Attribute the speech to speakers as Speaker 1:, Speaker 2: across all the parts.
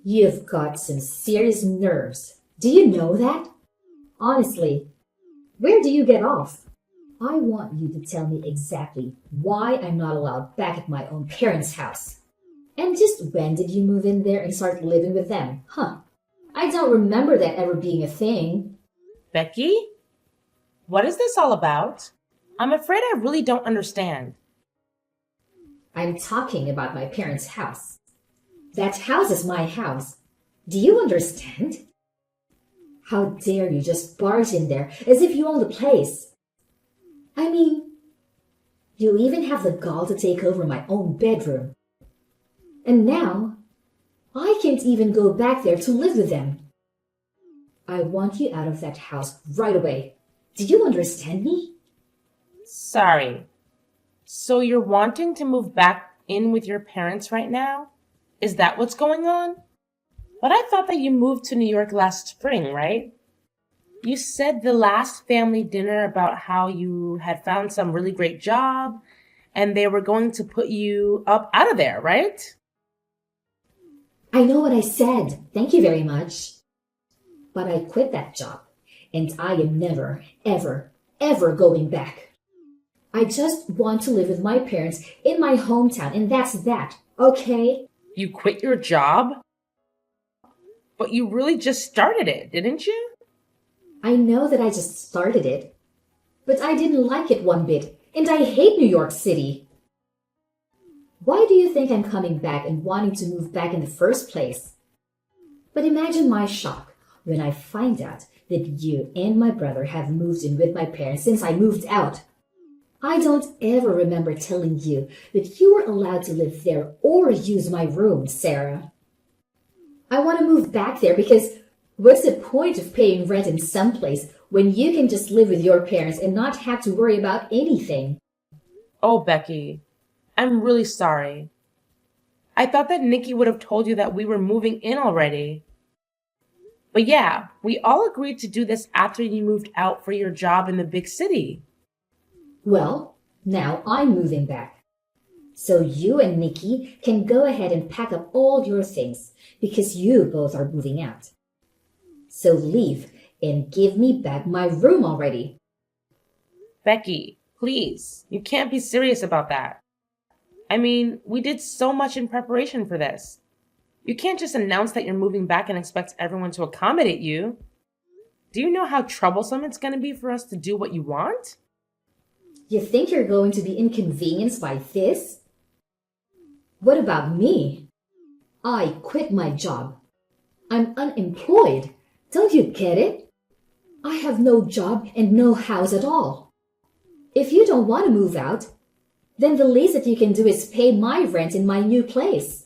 Speaker 1: You've got some serious nerves. Do you know that? Honestly, where do you get off? I want you to tell me exactly why I'm not allowed back at my own parents' house. And just when did you move in there and start living with them? Huh. I don't remember that ever being a thing.
Speaker 2: Becky, what is this all about? I'm afraid I really don't understand.
Speaker 1: I'm talking about my parents' house. That house is my house. Do you understand? How dare you just barge in there as if you own the place? I mean, you even have the gall to take over my own bedroom. And now, I can't even go back there to live with them. I want you out of that house right away. Do you understand me?
Speaker 2: Sorry. So you're wanting to move back in with your parents right now? Is that what's going on? But I thought that you moved to New York last spring, right? You said the last family dinner about how you had found some really great job and they were going to put you up out of there, right?
Speaker 1: I know what I said. Thank you very much. But I quit that job, and I am never, ever, ever going back. I just want to live with my parents in my hometown, and that's that, okay?
Speaker 2: You quit your job? But you really just started it, didn't you?
Speaker 1: I know that I just started it, but I didn't like it one bit, and I hate New York City. Why do you think I'm coming back and wanting to move back in the first place? But imagine my shock when I find out that you and my brother have moved in with my parents since I moved out. I don't ever remember telling you that you were allowed to live there or use my room, Sarah. I want to move back there because what's the point of paying rent in some place when you can just live with your parents and not have to worry about anything?
Speaker 2: Oh, Becky, I'm really sorry. I thought that Nikki would have told you that we were moving in already. But yeah, we all agreed to do this after you moved out for your job in the big city.
Speaker 1: Well, now I'm moving back. So you and Nikki can go ahead and pack up all your things because you both are moving out. So leave and give me back my room already.
Speaker 2: Becky, please, you can't be serious about that. I mean, we did so much in preparation for this. You can't just announce that you're moving back and expect everyone to accommodate you. Do you know how troublesome it's going to be for us to do what you want?
Speaker 1: You think you're going to be inconvenienced by this? What about me? I quit my job. I'm unemployed. Don't you get it? I have no job and no house at all. If you don't want to move out, then the least that you can do is pay my rent in my new place.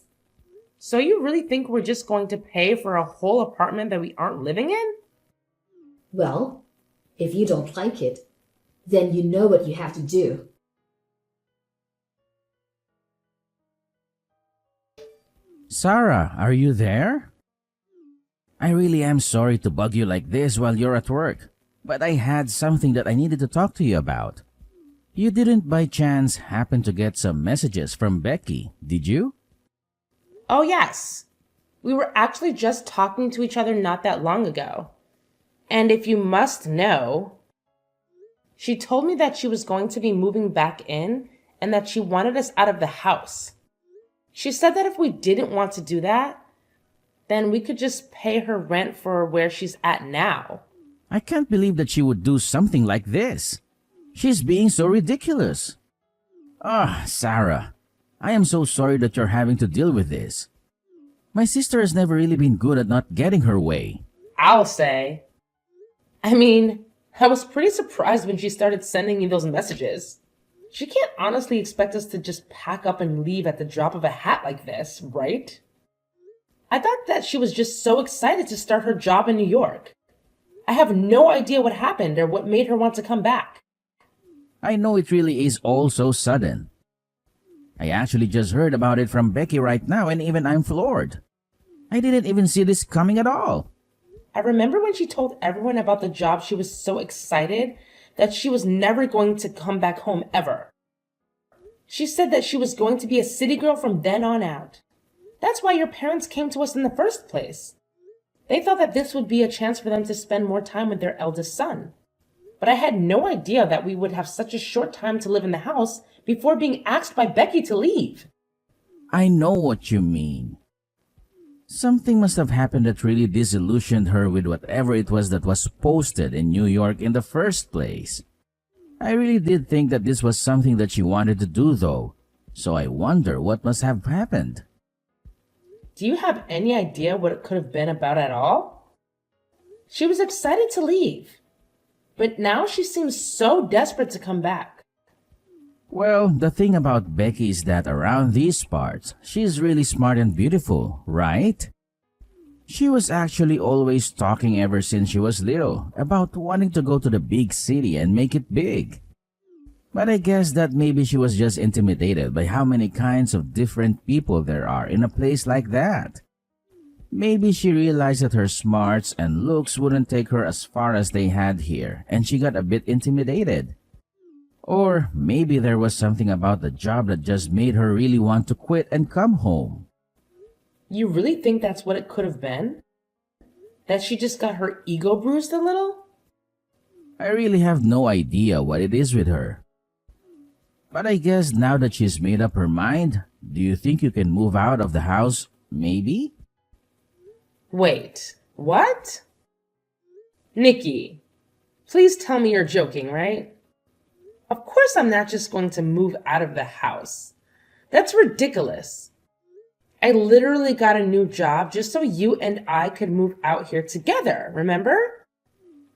Speaker 2: So you really think we're just going to pay for a whole apartment that we aren't living in?
Speaker 1: Well, if you don't like it, then you know what you have to do.
Speaker 3: Sarah, are you there? I really am sorry to bug you like this while you're at work, but I had something that I needed to talk to you about. You didn't by chance happen to get some messages from Becky, did you?
Speaker 2: Oh, yes. We were actually just talking to each other not that long ago. And if you must know, she told me that she was going to be moving back in and that she wanted us out of the house. She said that if we didn't want to do that, then we could just pay her rent for where she's at now.
Speaker 3: I can't believe that she would do something like this. She's being so ridiculous. Ah, Sarah, I am so sorry that you're having to deal with this. My sister has never really been good at not getting her way.
Speaker 2: I'll say. I mean, I was pretty surprised when she started sending me those messages. She can't honestly expect us to just pack up and leave at the drop of a hat like this, right? I thought that she was just so excited to start her job in New York. I have no idea what happened or what made her want to come back.
Speaker 3: I know it really is all so sudden. I actually just heard about it from Becky right now and even I'm floored. I didn't even see this coming at all.
Speaker 2: I remember when she told everyone about the job, she was so excited that she was never going to come back home ever. She said that she was going to be a city girl from then on out. That's why your parents came to us in the first place. They thought that this would be a chance for them to spend more time with their eldest son. But I had no idea that we would have such a short time to live in the house before being asked by Becky to leave.
Speaker 3: I know what you mean. Something must have happened that really disillusioned her with whatever it was that was posted in New York in the first place. I really did think that this was something that she wanted to do though, so I wonder what must have happened.
Speaker 2: Do you have any idea what it could have been about at all? She was excited to leave, but now she seems so desperate to come back.
Speaker 3: Well, the thing about Becky is that around these parts, she's really smart and beautiful, right? She was actually always talking ever since she was little about wanting to go to the big city and make it big. But I guess that maybe she was just intimidated by how many kinds of different people there are in a place like that. Maybe she realized that her smarts and looks wouldn't take her as far as they had here, and she got a bit intimidated. Or maybe there was something about the job that just made her really want to quit and come home.
Speaker 2: You really think that's what it could have been? That she just got her ego bruised a little?
Speaker 3: I really have no idea what it is with her. But I guess now that she's made up her mind, do you think you can move out of the house, maybe?
Speaker 2: Wait, what? Nikki, please tell me you're joking, right? Of course I'm not just going to move out of the house. That's ridiculous. I literally got a new job just so you and I could move out here together, remember?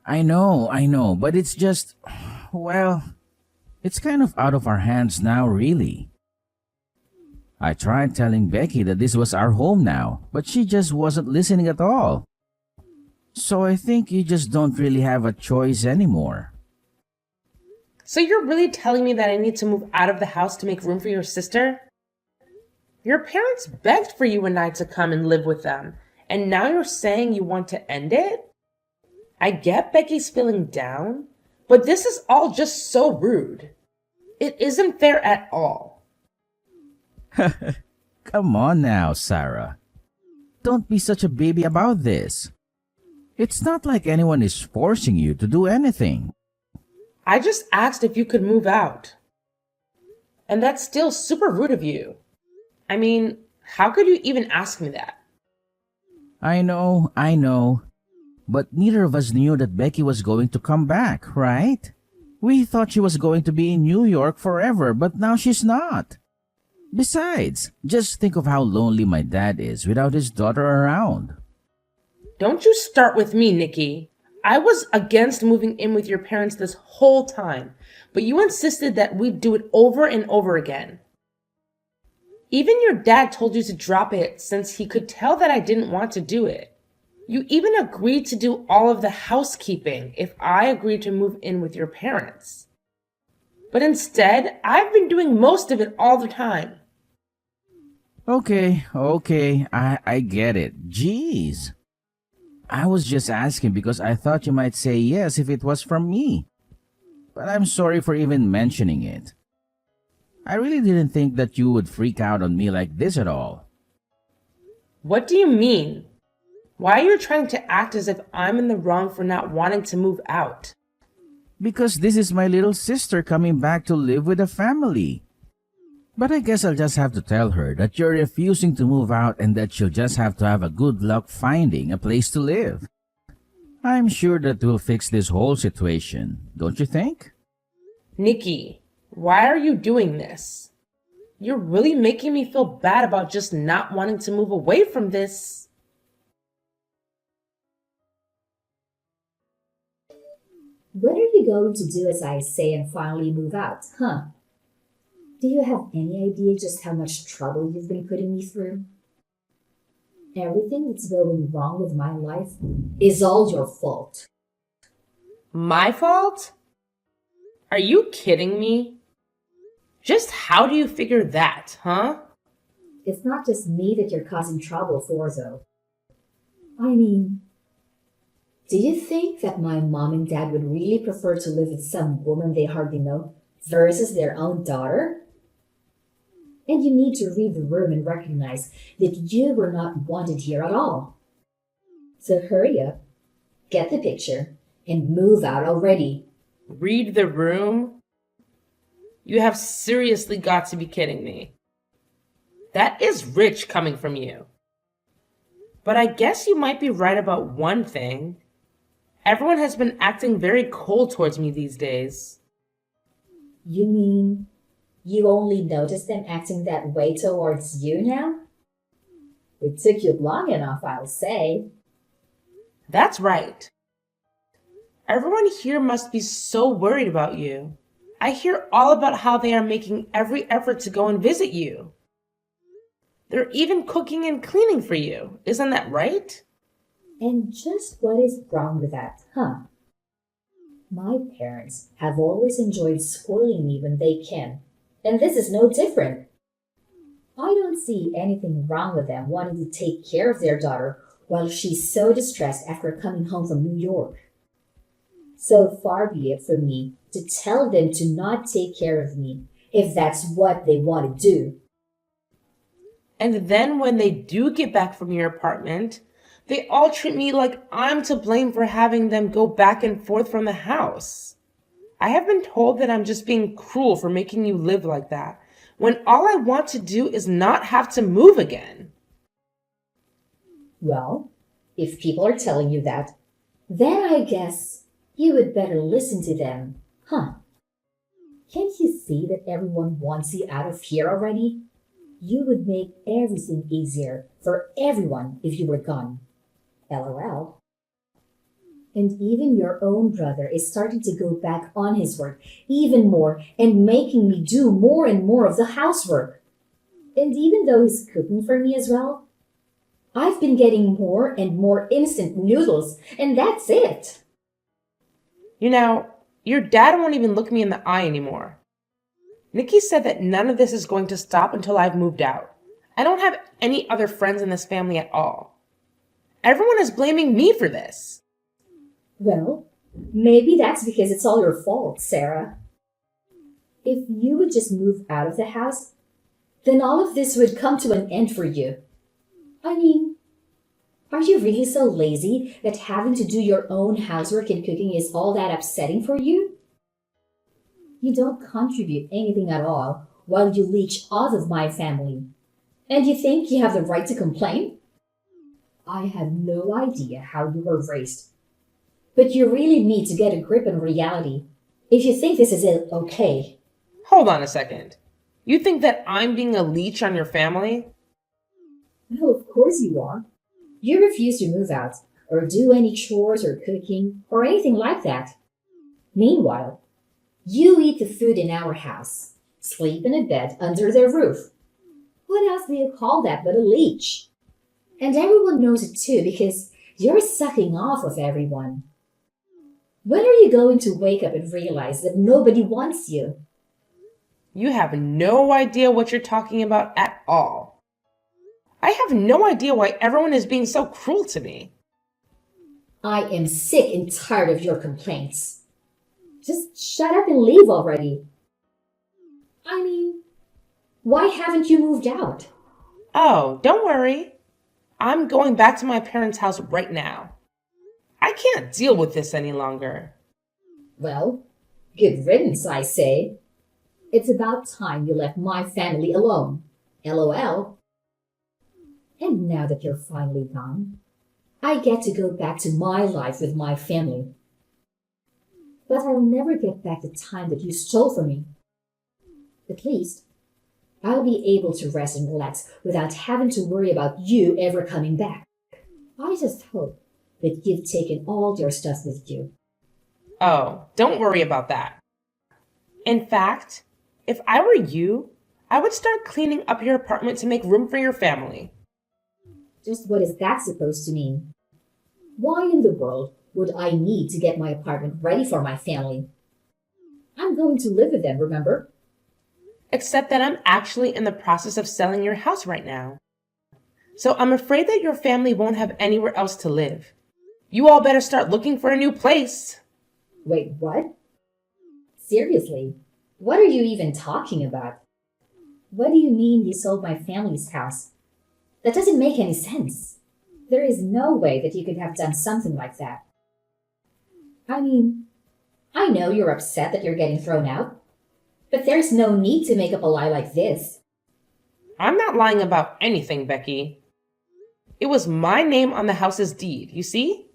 Speaker 3: I know, but it's just, well, it's kind of out of our hands now, really. I tried telling Becky that this was our home now, but she just wasn't listening at all. So I think you just don't really have a choice anymore.
Speaker 2: So you're really telling me that I need to move out of the house to make room for your sister? Your parents begged for you and I to come and live with them, and now you're saying you want to end it? I get Becky's feeling down, but this is all just so rude. It isn't fair at all.
Speaker 3: Come on now, Sarah. Don't be such a baby about this. It's not like anyone is forcing you to do anything.
Speaker 2: I just asked if you could move out. And that's still super rude of you. I mean, how could you even ask me that?
Speaker 3: I know. But neither of us knew that Becky was going to come back, right? We thought she was going to be in New York forever, but now she's not. Besides, just think of how lonely my dad is without his daughter around.
Speaker 2: Don't you start with me, Nikki. I was against moving in with your parents this whole time, but you insisted that we'd do it over and over again. Even your dad told you to drop it since he could tell that I didn't want to do it. You even agreed to do all of the housekeeping if I agreed to move in with your parents. But instead, I've been doing most of it all the time.
Speaker 3: Okay, I get it. Jeez. I was just asking because I thought you might say yes if it was from me. But I'm sorry for even mentioning it. I really didn't think that you would freak out on me like this at all.
Speaker 2: What do you mean? Why are you trying to act as if I'm in the wrong for not wanting to move out?
Speaker 3: Because this is my little sister coming back to live with a family. But I guess I'll just have to tell her that you're refusing to move out and that she'll just have to have a good luck finding a place to live. I'm sure that will fix this whole situation, don't you think?
Speaker 2: Nikki, why are you doing this? You're really making me feel bad about just not wanting to move away from this.
Speaker 1: When are you going to do as I say and finally move out, huh? Do you have any idea just how much trouble you've been putting me through? Everything that's going wrong with my life is all your fault.
Speaker 2: My fault? Are you kidding me? Just how do you figure that, huh?
Speaker 1: It's not just me that you're causing trouble for, though. I mean, do you think that my mom and dad would really prefer to live with some woman they hardly know versus their own daughter? And you need to read the room and recognize that you were not wanted here at all. So hurry up, get the picture, and move out already.
Speaker 2: Read the room? You have seriously got to be kidding me. That is rich coming from you. But I guess you might be right about one thing. Everyone has been acting very cold towards me these days.
Speaker 1: You mean you only noticed them acting that way towards you now? It took you long enough, I'll say.
Speaker 2: That's right. Everyone here must be so worried about you. I hear all about how they are making every effort to go and visit you. They're even cooking and cleaning for you. Isn't that right?
Speaker 1: And just what is wrong with that, huh? My parents have always enjoyed spoiling me when they can, and this is no different. I don't see anything wrong with them wanting to take care of their daughter while she's so distressed after coming home from New York. So far be it from me to tell them to not take care of me if that's what they want to do.
Speaker 2: And then when they do get back from your apartment, they all treat me like I'm to blame for having them go back and forth from the house. I have been told that I'm just being cruel for making you live like that, when all I want to do is not have to move again.
Speaker 1: Well, if people are telling you that, then I guess you would better listen to them, huh? Can't you see that everyone wants you out of here already? You would make everything easier for everyone if you were gone. LOL. And even your own brother is starting to go back on his work even more and making me do more and more of the housework. And even though he's cooking for me as well, I've been getting more and more instant noodles, and that's it.
Speaker 2: You know, your dad won't even look me in the eye anymore. Nikki said that none of this is going to stop until I've moved out. I don't have any other friends in this family at all. Everyone is blaming me for this.
Speaker 1: Well, maybe that's because it's all your fault, Sarah. If you would just move out of the house, then all of this would come to an end for you. I mean, are you really so lazy that having to do your own housework and cooking is all that upsetting for you? You don't contribute anything at all while you leech off of my family. And you think you have the right to complain? I have no idea how you were raised. But you really need to get a grip on reality if you think this is okay.
Speaker 2: Hold on a second. You think that I'm being a leech on your family?
Speaker 1: No, of course you are. You refuse to move out or do any chores or cooking or anything like that. Meanwhile, you eat the food in our house, sleep in a bed under their roof. What else do you call that but a leech? And everyone knows it too because you're sucking off of everyone. When are you going to wake up and realize that nobody wants you?
Speaker 2: You have no idea what you're talking about at all. I have no idea why everyone is being so cruel to me.
Speaker 1: I am sick and tired of your complaints. Just shut up and leave already. I mean, why haven't you moved out?
Speaker 2: Oh, don't worry. I'm going back to my parents' house right now. I can't deal with this any longer.
Speaker 1: Well, good riddance, I say. It's about time you left my family alone. LOL. And now that you're finally gone, I get to go back to my life with my family. But I'll never get back the time that you stole from me. At least, I'll be able to rest and relax without having to worry about you ever coming back. I just hope that you've taken all your stuff with you.
Speaker 2: Oh, don't worry about that. In fact, if I were you, I would start cleaning up your apartment to make room for your family.
Speaker 1: Just what is that supposed to mean? Why in the world would I need to get my apartment ready for my family? I'm going to live with them, remember?
Speaker 2: Except that I'm actually in the process of selling your house right now. So I'm afraid that your family won't have anywhere else to live. You all better start looking for a new place.
Speaker 1: Wait, what? Seriously? What are you even talking about? What do you mean you sold my family's house? That doesn't make any sense. There is no way that you could have done something like that. I mean, I know you're upset that you're getting thrown out, but there's no need to make up a lie like this.
Speaker 2: I'm not lying about anything, Becky. It was my name on the house's deed, you see?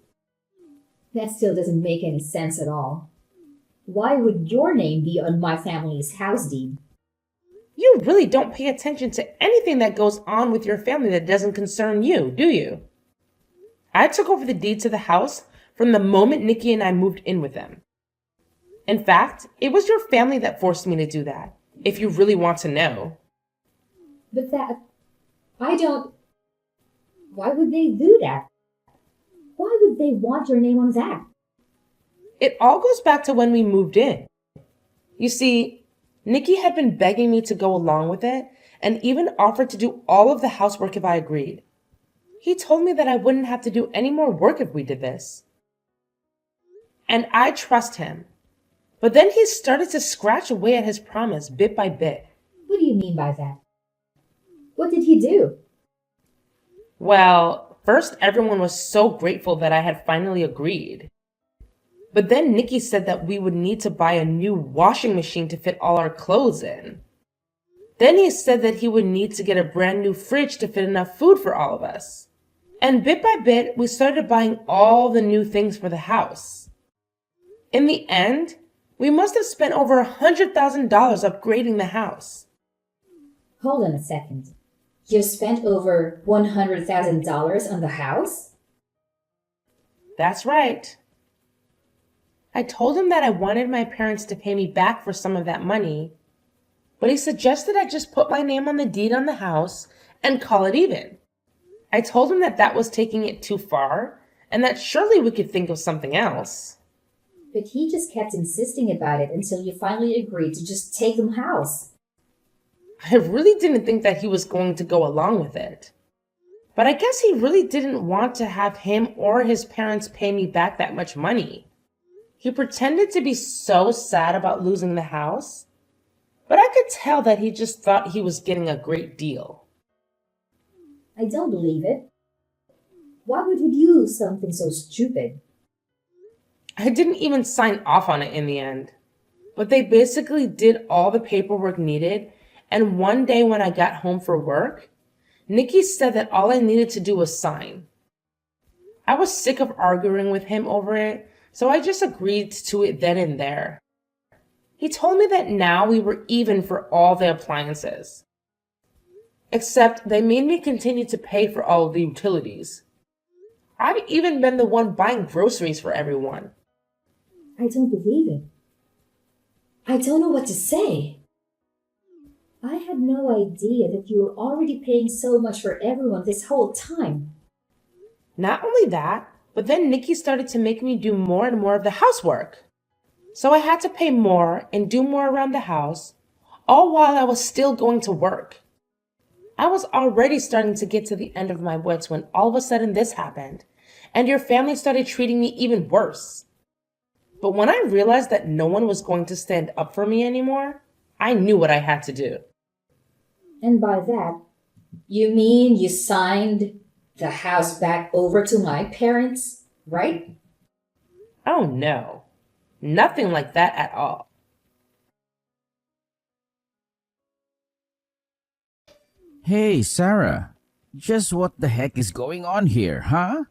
Speaker 1: That still doesn't make any sense at all. Why would your name be on my family's house deed?
Speaker 2: You really don't pay attention to anything that goes on with your family that doesn't concern you, do you? I took over the deed to the house from the moment Nikki and I moved in with them. In fact, it was your family that forced me to do that, if you really want to know.
Speaker 1: But why would they do that? Why would they want your name on that?
Speaker 2: It all goes back to when we moved in. You see, Nikki had been begging me to go along with it and even offered to do all of the housework if I agreed. He told me that I wouldn't have to do any more work if we did this. And I trust him. But then he started to scratch away at his promise bit by bit.
Speaker 1: What do you mean by that? What did he do?
Speaker 2: Well, first everyone was so grateful that I had finally agreed. But then Nikki said that we would need to buy a new washing machine to fit all our clothes in. Then he said that he would need to get a brand new fridge to fit enough food for all of us. And bit by bit, we started buying all the new things for the house. In the end, we must have spent over $100,000 upgrading the house.
Speaker 1: Hold on a second. You spent over $100,000 on the house?
Speaker 2: That's right. I told him that I wanted my parents to pay me back for some of that money, but he suggested I just put my name on the deed on the house and call it even. I told him that that was taking it too far and that surely we could think of something else.
Speaker 1: But he just kept insisting about it until you finally agreed to just take the house.
Speaker 2: I really didn't think that he was going to go along with it. But I guess he really didn't want to have him or his parents pay me back that much money. He pretended to be so sad about losing the house, but I could tell that he just thought he was getting a great deal.
Speaker 1: I don't believe it. Why would he do something so stupid?
Speaker 2: I didn't even sign off on it in the end, but they basically did all the paperwork needed, and one day when I got home for work, Nikki said that all I needed to do was sign. I was sick of arguing with him over it, so I just agreed to it then and there. He told me that now we were even for all the appliances. Except they made me continue to pay for all of the utilities. I've even been the one buying groceries for everyone.
Speaker 1: I don't believe it. I don't know what to say. I had no idea that you were already paying so much for everyone this whole time.
Speaker 2: Not only that, but then Nikki started to make me do more and more of the housework. So I had to pay more and do more around the house, all while I was still going to work. I was already starting to get to the end of my wits when all of a sudden this happened, and your family started treating me even worse. But when I realized that no one was going to stand up for me anymore, I knew what I had to do.
Speaker 1: And by that, you mean you signed the house back over to my parents, right?
Speaker 2: Oh no, nothing like that at all.
Speaker 3: Hey, Sarah. Just what the heck is going on here, huh?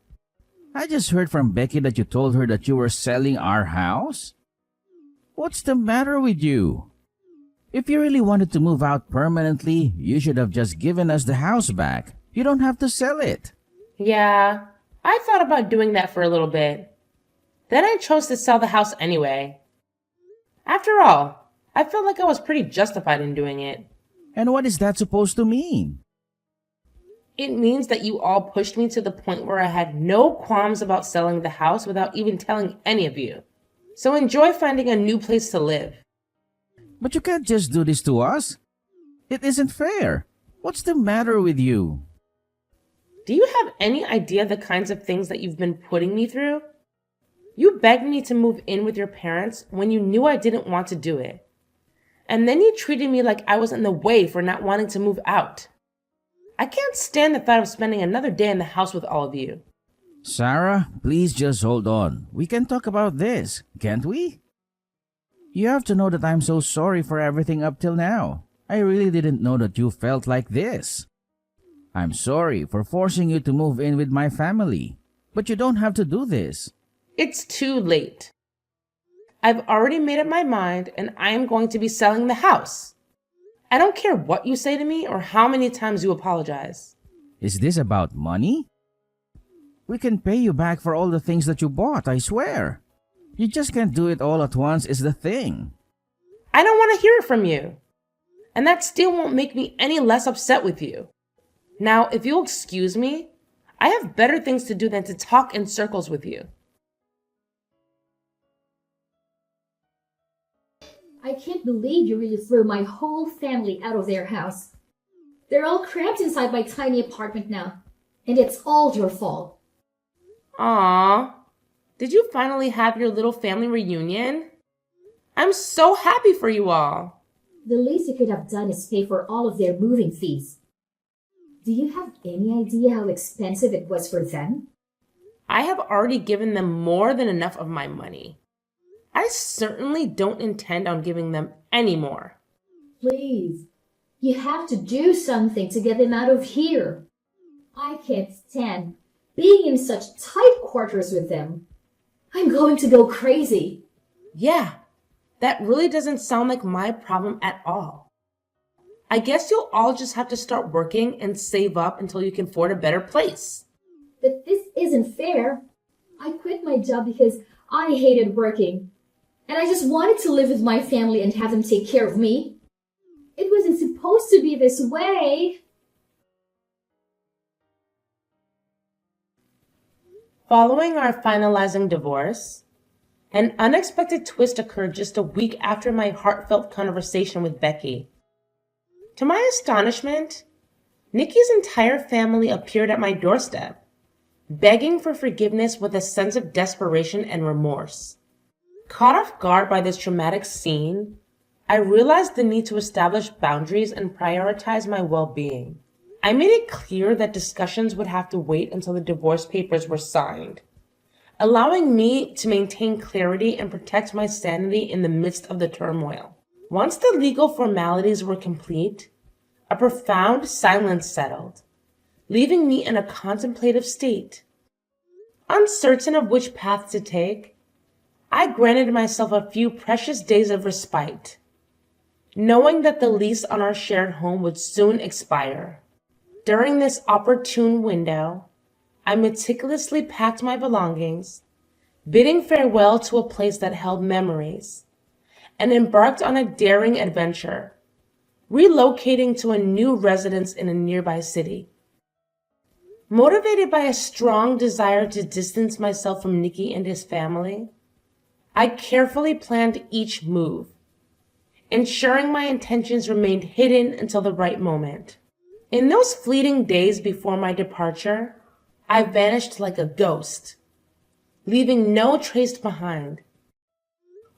Speaker 3: I just heard from Becky that you told her that you were selling our house. What's the matter with you? If you really wanted to move out permanently, you should have just given us the house back. You don't have to sell it.
Speaker 2: Yeah, I thought about doing that for a little bit. Then I chose to sell the house anyway. After all, I felt like I was pretty justified in doing it.
Speaker 3: And what is that supposed to mean?
Speaker 2: It means that you all pushed me to the point where I had no qualms about selling the house without even telling any of you. So enjoy finding a new place to live.
Speaker 3: But you can't just do this to us. It isn't fair. What's the matter with you?
Speaker 2: Do you have any idea the kinds of things that you've been putting me through? You begged me to move in with your parents when you knew I didn't want to do it. And then you treated me like I was in the way for not wanting to move out. I can't stand the thought of spending another day in the house with all of you.
Speaker 3: Sarah, please just hold on. We can talk about this, can't we? You have to know that I'm so sorry for everything up till now. I really didn't know that you felt like this. I'm sorry for forcing you to move in with my family, but you don't have to do this.
Speaker 2: It's too late. I've already made up my mind and I am going to be selling the house. I don't care what you say to me or how many times you apologize.
Speaker 3: Is this about money? We can pay you back for all the things that you bought, I swear. You just can't do it all at once is the thing.
Speaker 2: I don't want to hear it from you. And that still won't make me any less upset with you. Now, if you'll excuse me, I have better things to do than to talk in circles with you.
Speaker 1: I can't believe you really threw my whole family out of their house. They're all cramped inside my tiny apartment now, and it's all your fault.
Speaker 2: Aww, did you finally have your little family reunion? I'm so happy for you all.
Speaker 1: The least you could have done is pay for all of their moving fees. Do you have any idea how expensive it was for them?
Speaker 2: I have already given them more than enough of my money. I certainly don't intend on giving them any more.
Speaker 1: Please, you have to do something to get them out of here. I can't stand being in such tight quarters with them. I'm going to go crazy.
Speaker 2: Yeah, that really doesn't sound like my problem at all. I guess you'll all just have to start working and save up until you can afford a better place.
Speaker 1: But this isn't fair. I quit my job because I hated working. And I just wanted to live with my family and have them take care of me. It wasn't supposed to be this way.
Speaker 2: Following our finalizing divorce, an unexpected twist occurred just a week after my heartfelt conversation with Becky. To my astonishment, Nikki's entire family appeared at my doorstep, begging for forgiveness with a sense of desperation and remorse. Caught off guard by this traumatic scene, I realized the need to establish boundaries and prioritize my well-being. I made it clear that discussions would have to wait until the divorce papers were signed, allowing me to maintain clarity and protect my sanity in the midst of the turmoil. Once the legal formalities were complete, a profound silence settled, leaving me in a contemplative state. Uncertain of which path to take, I granted myself a few precious days of respite, knowing that the lease on our shared home would soon expire. During this opportune window, I meticulously packed my belongings, bidding farewell to a place that held memories, and embarked on a daring adventure, relocating to a new residence in a nearby city. Motivated by a strong desire to distance myself from Nikki and his family, I carefully planned each move, ensuring my intentions remained hidden until the right moment. In those fleeting days before my departure, I vanished like a ghost, leaving no trace behind.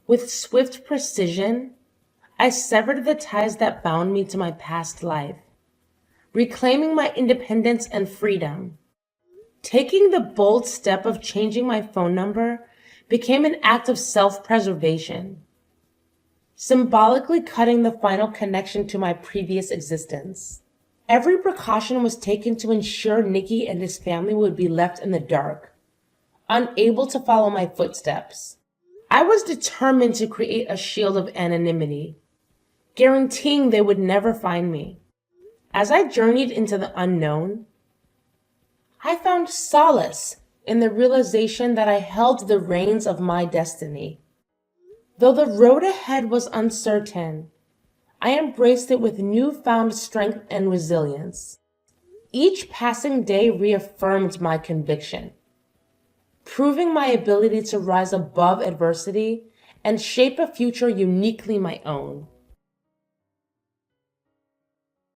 Speaker 2: With swift precision, I severed the ties that bound me to my past life, reclaiming my independence and freedom. Taking the bold step of changing my phone number became an act of self-preservation, symbolically cutting the final connection to my previous existence. Every precaution was taken to ensure Nikki and his family would be left in the dark, unable to follow my footsteps. I was determined to create a shield of anonymity, guaranteeing they would never find me. As I journeyed into the unknown, I found solace in the realization that I held the reins of my destiny. Though the road ahead was uncertain, I embraced it with newfound strength and resilience. Each passing day reaffirmed my conviction, proving my ability to rise above adversity and shape a future uniquely my own.